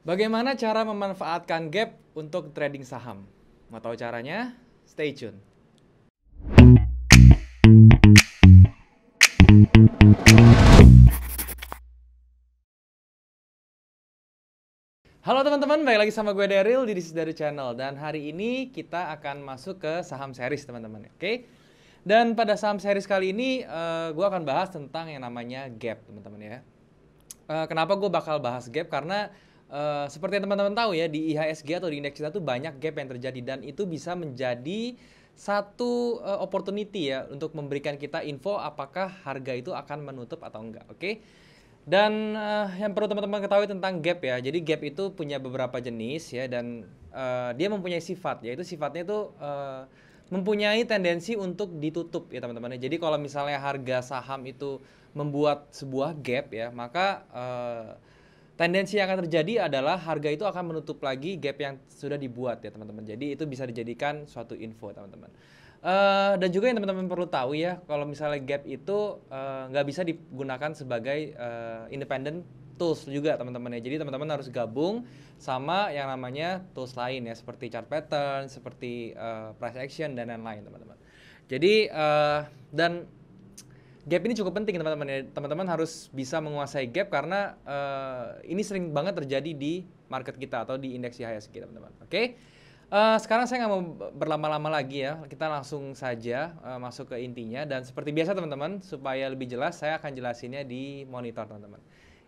Bagaimana cara memanfaatkan gap untuk trading saham? Mau tahu caranya? Stay tune. Halo teman-teman, balik lagi sama gue Daryl di This is Daryl Channel. Dan hari ini kita akan masuk ke saham series teman-teman, oke? Dan pada saham series kali ini gue akan bahas tentang yang namanya gap teman-teman ya. Kenapa gue bakal bahas gap? Karena seperti yang teman-teman tahu ya, di IHSG atau di indeks kita tuh banyak gap yang terjadi dan itu bisa menjadi satu opportunity ya untuk memberikan kita info apakah harga itu akan menutup atau enggak, oke? Dan yang perlu teman-teman ketahui tentang gap ya, jadi gap itu punya beberapa jenis ya dan dia mempunyai sifat, yaitu sifatnya itu mempunyai tendensi untuk ditutup ya teman-teman. Jadi kalau misalnya harga saham itu membuat sebuah gap ya, maka tendensi yang akan terjadi adalah harga itu akan menutup lagi gap yang sudah dibuat ya teman-teman. Jadi itu bisa dijadikan suatu info teman-teman. Dan juga yang teman-teman perlu tahu ya, kalau misalnya gap itu nggak bisa digunakan sebagai independent tools juga teman-teman ya. Jadi teman-teman harus gabung sama yang namanya tools lain ya, seperti chart pattern, seperti price action dan lain-lain teman-teman. Jadi dan gap ini cukup penting teman-teman ya. Teman-teman harus bisa menguasai gap karena ini sering banget terjadi di market kita atau di indeks IHSG teman-teman. Oke. Sekarang saya nggak mau berlama-lama lagi ya, kita langsung saja masuk ke intinya. Dan seperti biasa teman-teman, supaya lebih jelas saya akan jelasinnya di monitor teman-teman.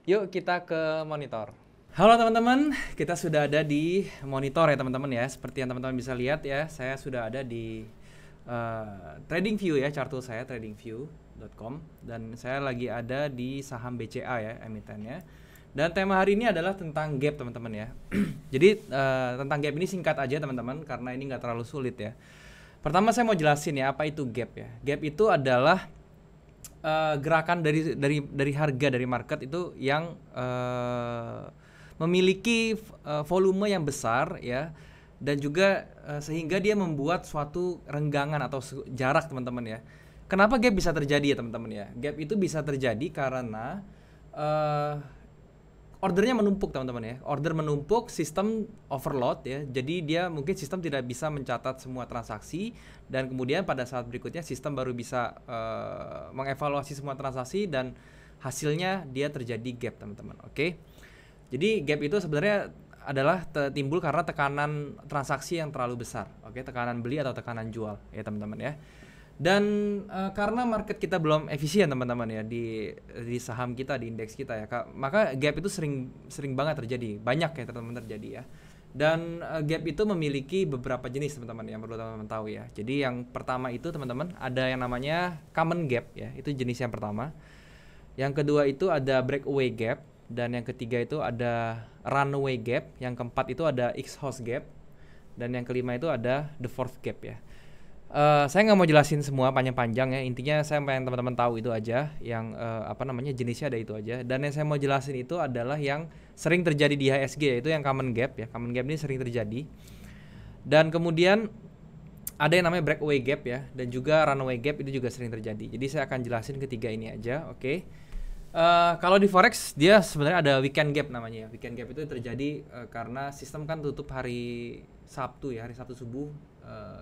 Yuk kita ke monitor. Halo teman-teman, kita sudah ada di monitor ya teman-teman ya. Seperti yang teman-teman bisa lihat ya, saya sudah ada di TradingView ya, chart tool saya tradingview.com. Dan saya lagi ada di saham BCA ya, emitennya. Dan tema hari ini adalah tentang gap teman-teman ya. Jadi tentang gap ini singkat aja teman-teman karena ini nggak terlalu sulit ya. Pertama saya mau jelasin ya apa itu gap ya. Gap itu adalah gerakan dari harga dari market itu yang memiliki volume yang besar ya, dan juga sehingga dia membuat suatu renggangan atau jarak teman-teman ya. Kenapa gap bisa terjadi ya teman-teman ya? Gap itu bisa terjadi karena ordernya menumpuk teman-teman ya. Order menumpuk, sistem overload ya. Jadi dia mungkin sistem tidak bisa mencatat semua transaksi dan kemudian pada saat berikutnya sistem baru bisa mengevaluasi semua transaksi dan hasilnya dia terjadi gap teman-teman. Oke. Jadi gap itu sebenarnya adalah timbul karena tekanan transaksi yang terlalu besar. Oke, tekanan beli atau tekanan jual ya teman-teman ya. Dan karena market kita belum efisien teman-teman ya di saham kita, di indeks kita ya, maka gap itu sering banget terjadi, banyak ya teman-teman terjadi ya. Dan gap itu memiliki beberapa jenis teman-teman yang perlu teman-teman tahu ya. Jadi yang pertama itu teman-teman ada yang namanya common gap ya, itu jenis yang pertama. Yang kedua itu ada breakaway gap, dan yang ketiga itu ada runaway gap, yang keempat itu ada exhaust gap, dan yang kelima itu ada the fourth gap ya. Saya nggak mau jelasin semua panjang-panjang ya, intinya saya pengen teman-teman tahu itu aja, yang jenisnya ada itu aja. Dan yang saya mau jelasin itu adalah yang sering terjadi di IHSG, yaitu yang common gap ya. Common gap ini sering terjadi. Dan kemudian ada yang namanya breakaway gap ya, dan juga runaway gap itu juga sering terjadi. Jadi saya akan jelasin ketiga ini aja, oke. Kalau di forex dia sebenarnya ada weekend gap namanya ya. Weekend gap itu terjadi karena sistem kan tutup hari Sabtu ya, hari Sabtu subuh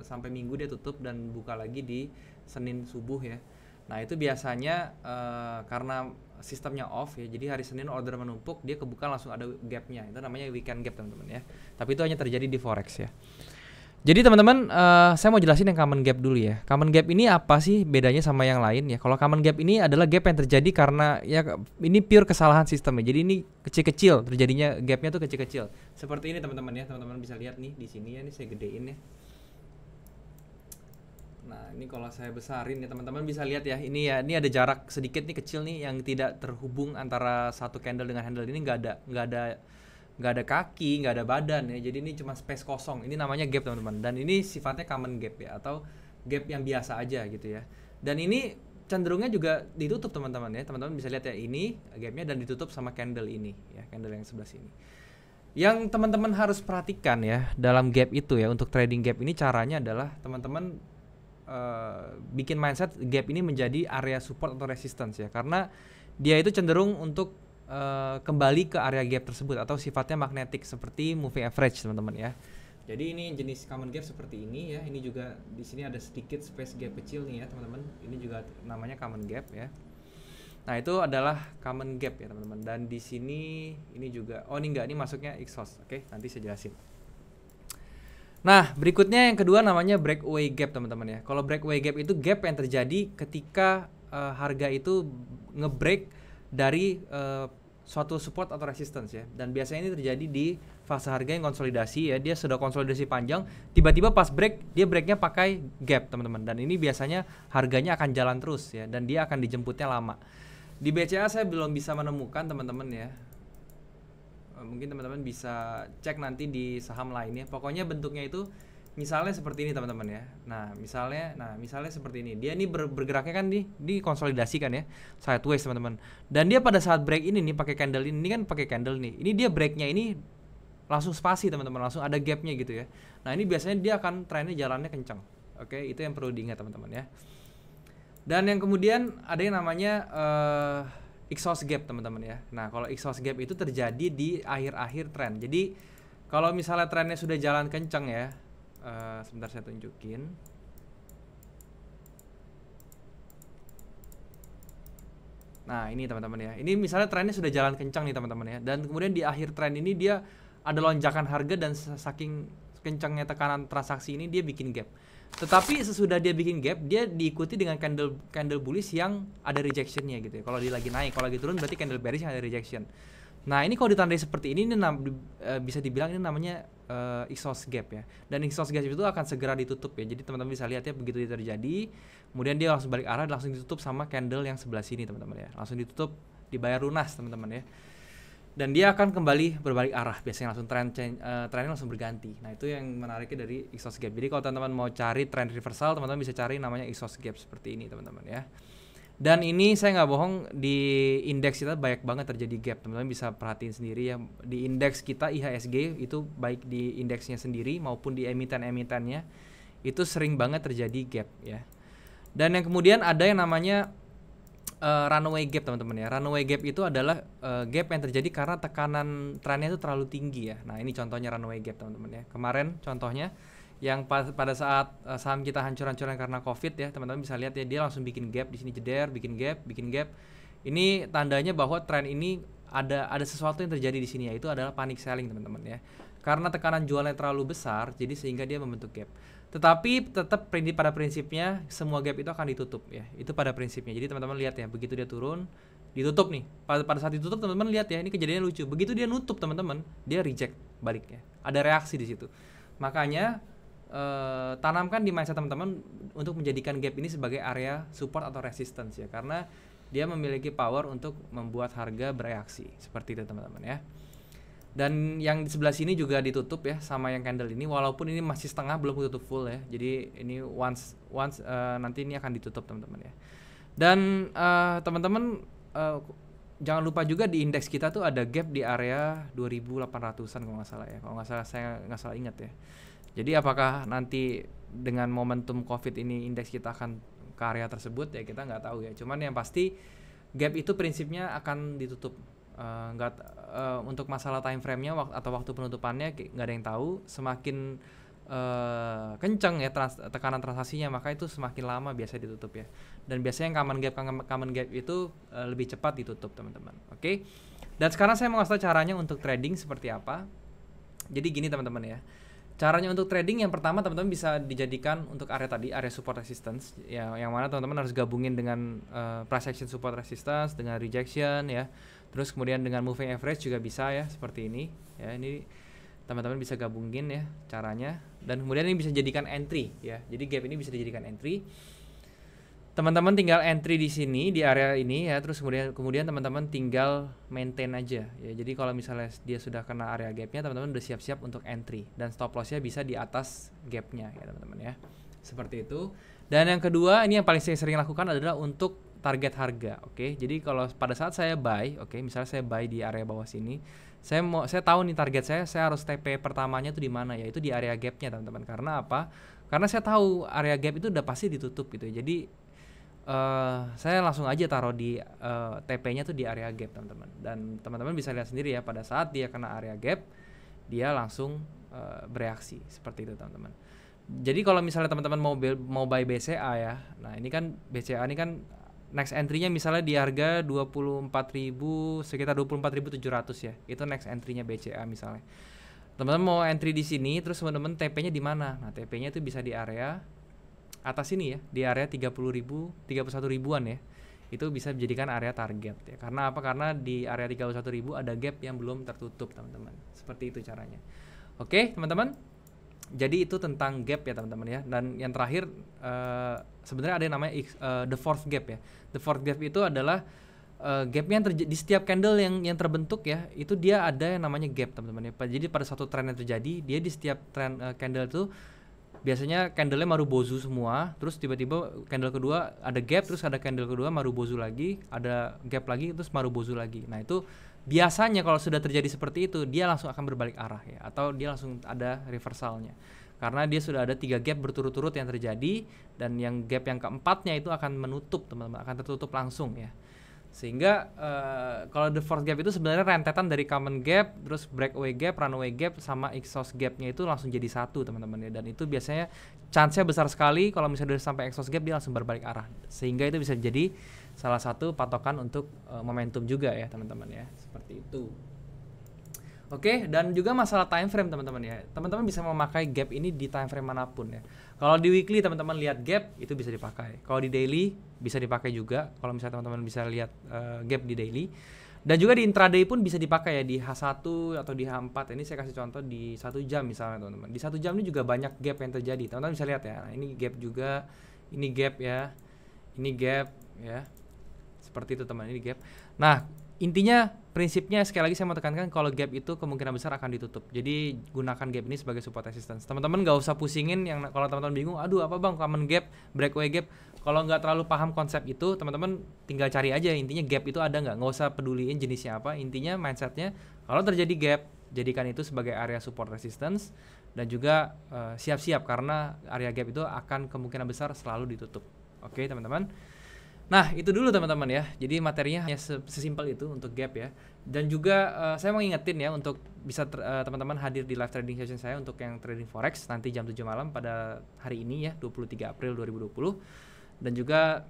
sampai Minggu dia tutup dan buka lagi di Senin subuh ya. Nah itu biasanya karena sistemnya off ya, jadi hari Senin order menumpuk, dia kebuka langsung ada gapnya, itu namanya weekend gap teman-teman ya. Tapi itu hanya terjadi di forex ya. Jadi teman-teman, saya mau jelasin yang common gap dulu ya. Common gap ini apa sih bedanya sama yang lain ya? Kalau common gap ini adalah gap yang terjadi karena ya ini pure kesalahan sistem ya. Jadi ini kecil-kecil, terjadinya gapnya tuh kecil-kecil. Seperti ini teman-teman ya. Teman-teman bisa lihat nih di sini ya, ini saya gedein ya. Nah, ini kalau saya besarin ya teman-teman bisa lihat ya. Ini ya, ini ada jarak sedikit nih, kecil nih, yang tidak terhubung antara satu candle dengan handle ini, nggak ada kaki, nggak ada badan ya. Jadi ini cuma space kosong. Ini namanya gap teman-teman. Dan ini sifatnya common gap ya, atau gap yang biasa aja gitu ya. Dan ini cenderungnya juga ditutup teman-teman ya. Teman-teman bisa lihat ya, ini gapnya dan ditutup sama candle ini ya, candle yang sebelah sini. Yang teman-teman harus perhatikan ya dalam gap itu ya, untuk trading gap ini caranya adalah teman-teman bikin mindset gap ini menjadi area support atau resistance ya, karena dia itu cenderung untuk kembali ke area gap tersebut atau sifatnya magnetik seperti moving average teman-teman ya. Jadi ini jenis common gap seperti ini ya. Ini juga di sini ada sedikit space gap kecil nih ya teman-teman. Ini juga namanya common gap ya. Nah itu adalah common gap ya teman-teman. Dan di sini ini juga, oh ini enggak, ini masuknya exhaust. Oke, nanti saya jelasin. Nah berikutnya yang kedua namanya breakaway gap teman-teman ya. Kalau breakaway gap itu gap yang terjadi ketika harga itu nge-break dari suatu support atau resistance ya. Dan biasanya ini terjadi di fase harga yang konsolidasi ya. Dia sudah konsolidasi panjang, tiba-tiba pas break dia breaknya pakai gap teman-teman. Dan ini biasanya harganya akan jalan terus ya. Dan dia akan dijemputnya lama. Di BCA saya belum bisa menemukan teman-teman ya. Mungkin teman-teman bisa cek nanti di saham lainnya. Pokoknya bentuknya itu misalnya seperti ini teman-teman ya. Nah misalnya seperti ini. Dia ini bergeraknya kan di konsolidasi kan ya, sideways teman-teman. Dan dia pada saat break ini nih pakai candle ini kan pakai candle nih. Ini dia breaknya ini langsung spasi teman-teman, langsung ada gapnya gitu ya. Nah ini biasanya dia akan trennya jalannya kencang. Oke, itu yang perlu diingat teman-teman ya. Dan yang kemudian ada yang namanya exhaust gap teman-teman ya. Nah kalau exhaust gap itu terjadi di akhir-akhir tren. Jadi kalau misalnya trennya sudah jalan kencang ya, sebentar saya tunjukin. Nah ini teman-teman ya. Ini misalnya trennya sudah jalan kencang nih teman-teman ya. Dan kemudian di akhir tren ini dia ada lonjakan harga dan saking kencangnya tekanan transaksi ini dia bikin gap. Tetapi sesudah dia bikin gap, dia diikuti dengan candle bullish yang ada rejectionnya gitu ya. Kalau dia lagi naik, kalau lagi turun berarti candle bearish yang ada rejection. Nah ini kalau ditandai seperti ini bisa dibilang ini namanya exhaust gap ya. Dan exhaust gap itu akan segera ditutup ya. Jadi teman-teman bisa lihat ya, begitu dia terjadi, kemudian dia langsung balik arah, langsung ditutup sama candle yang sebelah sini teman-teman ya. Langsung ditutup, dibayar lunas teman-teman ya. Dan dia akan kembali berbalik arah, biasanya langsung trennya langsung berganti. Nah itu yang menariknya dari exhaust gap. Jadi kalau teman-teman mau cari trend reversal, teman-teman bisa cari namanya exhaust gap seperti ini teman-teman ya. Dan ini saya nggak bohong, di indeks kita banyak banget terjadi gap. Teman-teman bisa perhatiin sendiri ya, di indeks kita IHSG itu baik di indeksnya sendiri maupun di emiten-emitennya itu sering banget terjadi gap ya. Dan yang kemudian ada yang namanya runaway gap teman-teman ya. Runaway gap itu adalah gap yang terjadi karena tekanan trennya itu terlalu tinggi ya. Nah ini contohnya runaway gap teman-teman ya. Kemarin contohnya yang pada saat saham kita hancur-hancuran karena COVID ya, teman-teman bisa lihat ya, dia langsung bikin gap di sini, jeder, bikin gap. Ini tandanya bahwa tren ini ada sesuatu yang terjadi di sini, yaitu adalah panic selling teman-teman ya. Karena tekanan jualnya terlalu besar, jadi sehingga dia membentuk gap. Tetapi tetap pada prinsipnya semua gap itu akan ditutup ya. Itu pada prinsipnya. Jadi teman-teman lihat ya, begitu dia turun, ditutup nih. Pada saat ditutup teman-teman lihat ya, ini kejadiannya lucu. Begitu dia nutup teman-teman, dia reject baliknya. Ada reaksi di situ. Makanya tanamkan di mindset teman-teman untuk menjadikan gap ini sebagai area support atau resistance ya, karena dia memiliki power untuk membuat harga bereaksi seperti itu teman-teman ya. Dan yang di sebelah sini juga ditutup ya sama yang candle ini, walaupun ini masih setengah, belum tutup full ya. Jadi ini once nanti ini akan ditutup teman-teman ya. Dan teman-teman jangan lupa juga di indeks kita tuh ada gap di area 2800-an kalau nggak salah ya. Kalau nggak salah, saya nggak salah ingat ya. Jadi apakah nanti dengan momentum COVID ini indeks kita akan ke area tersebut ya, kita nggak tahu ya. Cuman yang pasti gap itu prinsipnya akan ditutup. Untuk masalah time frame-nya atau waktu penutupannya nggak ada yang tahu. Semakin kencang ya tekanan transaksinya, maka itu semakin lama biasa ditutup ya. Dan biasanya yang common gap itu lebih cepat ditutup teman-teman. Oke. Dan sekarang saya mau kasih tahu caranya untuk trading seperti apa. Jadi gini teman-teman ya. Caranya untuk trading yang pertama teman-teman bisa dijadikan untuk area tadi, area support resistance ya, yang mana teman-teman harus gabungin dengan price action support resistance dengan rejection ya. Terus kemudian dengan moving average juga bisa ya, seperti ini ya. Ini teman-teman bisa gabungin ya caranya, dan kemudian ini bisa dijadikan entry ya. Jadi gap ini bisa dijadikan entry. Teman-teman tinggal entry di sini di area ini ya, terus kemudian teman-teman tinggal maintain aja ya. Jadi kalau misalnya dia sudah kena area gapnya, teman-teman udah siap-siap untuk entry, dan stop lossnya bisa di atas gapnya ya teman-teman ya, seperti itu. Dan yang kedua, ini yang paling saya sering lakukan adalah untuk target harga. Oke, jadi kalau pada saat saya buy, oke, misalnya saya buy di area bawah sini, saya tahu nih target saya harus TP pertamanya tuh di mana, yaitu di area gapnya teman-teman. Karena apa? Karena saya tahu area gap itu udah pasti ditutup gitu. Jadi saya langsung aja taruh di TP-nya tuh di area gap teman-teman. Dan teman-teman bisa lihat sendiri ya, pada saat dia kena area gap, dia langsung bereaksi seperti itu teman-teman. Jadi kalau misalnya teman-teman mau buy BCA ya, nah ini kan BCA ini kan next entry-nya misalnya di harga 24.000, sekitar 24.700 ya. Itu next entry-nya BCA misalnya. Teman-teman mau entry di sini, terus teman-teman TP-nya di mana? Nah, TP-nya itu bisa di area atas ini ya, di area 31 ribuan ya. Itu bisa dijadikan area target ya. Karena apa? Karena di area 31.000 ada gap yang belum tertutup, teman-teman. Seperti itu caranya. Oke, teman-teman. Jadi itu tentang gap ya, teman-teman ya. Dan yang terakhir sebenarnya ada yang namanya the fourth gap ya. The fourth gap itu adalah gapnya yang di setiap candle yang terbentuk ya, itu dia ada yang namanya gap, teman-teman ya. Jadi pada suatu tren yang terjadi, dia di setiap tren candle itu biasanya candlenya marubozu semua, terus tiba-tiba candle kedua ada gap, terus ada candle kedua marubozu lagi, ada gap lagi, terus marubozu lagi. Nah itu biasanya kalau sudah terjadi seperti itu, dia langsung akan berbalik arah ya, atau dia langsung ada reversalnya, karena dia sudah ada 3 gap berturut-turut yang terjadi, dan yang gap yang keempatnya itu akan menutup, teman-teman, akan tertutup langsung ya. Sehingga kalau the fourth gap itu sebenarnya rentetan dari common gap, terus breakaway gap, runaway gap, sama exhaust gapnya itu langsung jadi satu, teman-teman ya. Dan itu biasanya chance-nya besar sekali kalau misalnya udah sampai exhaust gap dia langsung berbalik arah. Sehingga itu bisa jadi salah satu patokan untuk momentum juga ya, teman-teman ya. Seperti itu. Oke, dan juga masalah time frame, teman-teman ya. Teman-teman bisa memakai gap ini di time frame manapun ya. Kalau di weekly teman-teman lihat gap, itu bisa dipakai. Kalau di daily bisa dipakai juga. Kalau misalnya teman-teman bisa lihat gap di daily. Dan juga di intraday pun bisa dipakai ya, di H1 atau di H4. Ini saya kasih contoh di 1 jam misalnya, teman-teman. Di 1 jam ini juga banyak gap yang terjadi. Teman-teman bisa lihat ya. Nah, ini gap juga, ini gap ya. Ini gap ya. Seperti itu, teman, ini gap. Nah, intinya prinsipnya sekali lagi saya mau tekankan, kalau gap itu kemungkinan besar akan ditutup. Jadi gunakan gap ini sebagai support resistance. Teman-teman nggak usah pusingin yang kalau teman-teman bingung, aduh apa bang common gap, breakaway gap. Kalau nggak terlalu paham konsep itu, teman-teman tinggal cari aja intinya gap itu ada nggak usah peduliin jenisnya apa. Intinya mindsetnya kalau terjadi gap, jadikan itu sebagai area support resistance, dan juga siap-siap karena area gap itu akan kemungkinan besar selalu ditutup. Oke, teman-teman. Nah itu dulu teman-teman ya, jadi materinya hanya sesimpel itu untuk gap ya. Dan juga saya mau ngingetin ya, untuk bisa teman-teman hadir di live trading session saya untuk yang trading forex nanti jam 7 malam pada hari ini ya, 23 April 2020. Dan juga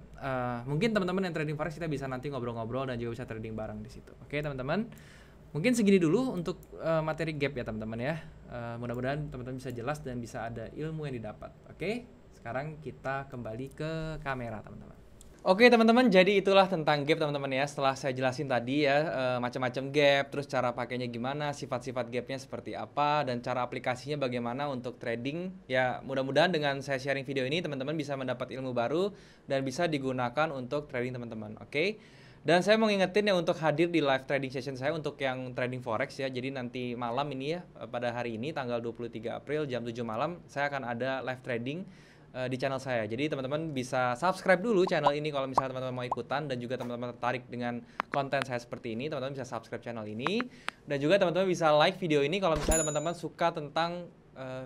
mungkin teman-teman yang trading forex kita bisa nanti ngobrol-ngobrol dan juga bisa trading bareng di situ. Oke teman-teman, mungkin segini dulu untuk materi gap ya teman-teman ya. Mudah-mudahan teman-teman bisa jelas dan bisa ada ilmu yang didapat. Oke, sekarang kita kembali ke kamera teman-teman. Oke teman-teman, jadi itulah tentang gap teman-teman ya. Setelah saya jelasin tadi ya macam-macam gap, terus cara pakainya gimana, sifat-sifat gapnya seperti apa, dan cara aplikasinya bagaimana untuk trading. Ya mudah-mudahan dengan saya sharing video ini teman-teman bisa mendapat ilmu baru dan bisa digunakan untuk trading teman-teman. Oke. Dan saya mau ngingetin ya untuk hadir di live trading session saya untuk yang trading forex ya. Jadi nanti malam ini ya, pada hari ini tanggal 23 April jam 7 malam saya akan ada live trading di channel saya. Jadi teman-teman bisa subscribe dulu channel ini kalau misalnya teman-teman mau ikutan, dan juga teman-teman tertarik dengan konten saya seperti ini, teman-teman bisa subscribe channel ini. Dan juga teman-teman bisa like video ini kalau misalnya teman-teman suka tentang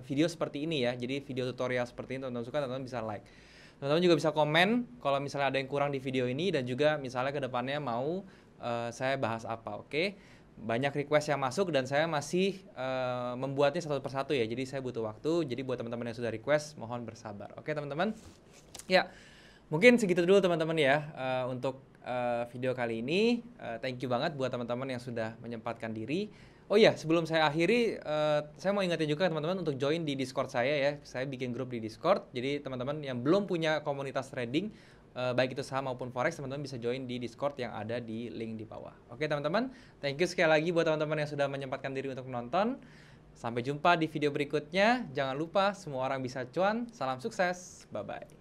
video seperti ini ya. Jadi video tutorial seperti ini teman-teman suka, teman-teman bisa like. Teman-teman juga bisa komen kalau misalnya ada yang kurang di video ini, dan juga misalnya kedepannya mau saya bahas apa. Oke. Banyak request yang masuk dan saya masih membuatnya satu persatu ya, jadi saya butuh waktu. Jadi buat teman-teman yang sudah request, mohon bersabar. Oke teman-teman ya, mungkin segitu dulu teman-teman ya untuk video kali ini. Thank you banget buat teman-teman yang sudah menyempatkan diri. Oh iya, sebelum saya akhiri, saya mau ingetin juga teman-teman untuk join di Discord saya ya. Saya bikin grup di Discord, jadi teman-teman yang belum punya komunitas trading, baik itu saham maupun forex, teman-teman bisa join di Discord yang ada di link di bawah. Oke teman-teman, thank you sekali lagi buat teman-teman yang sudah menyempatkan diri untuk menonton. Sampai jumpa di video berikutnya. Jangan lupa semua orang bisa cuan. Salam sukses, bye-bye.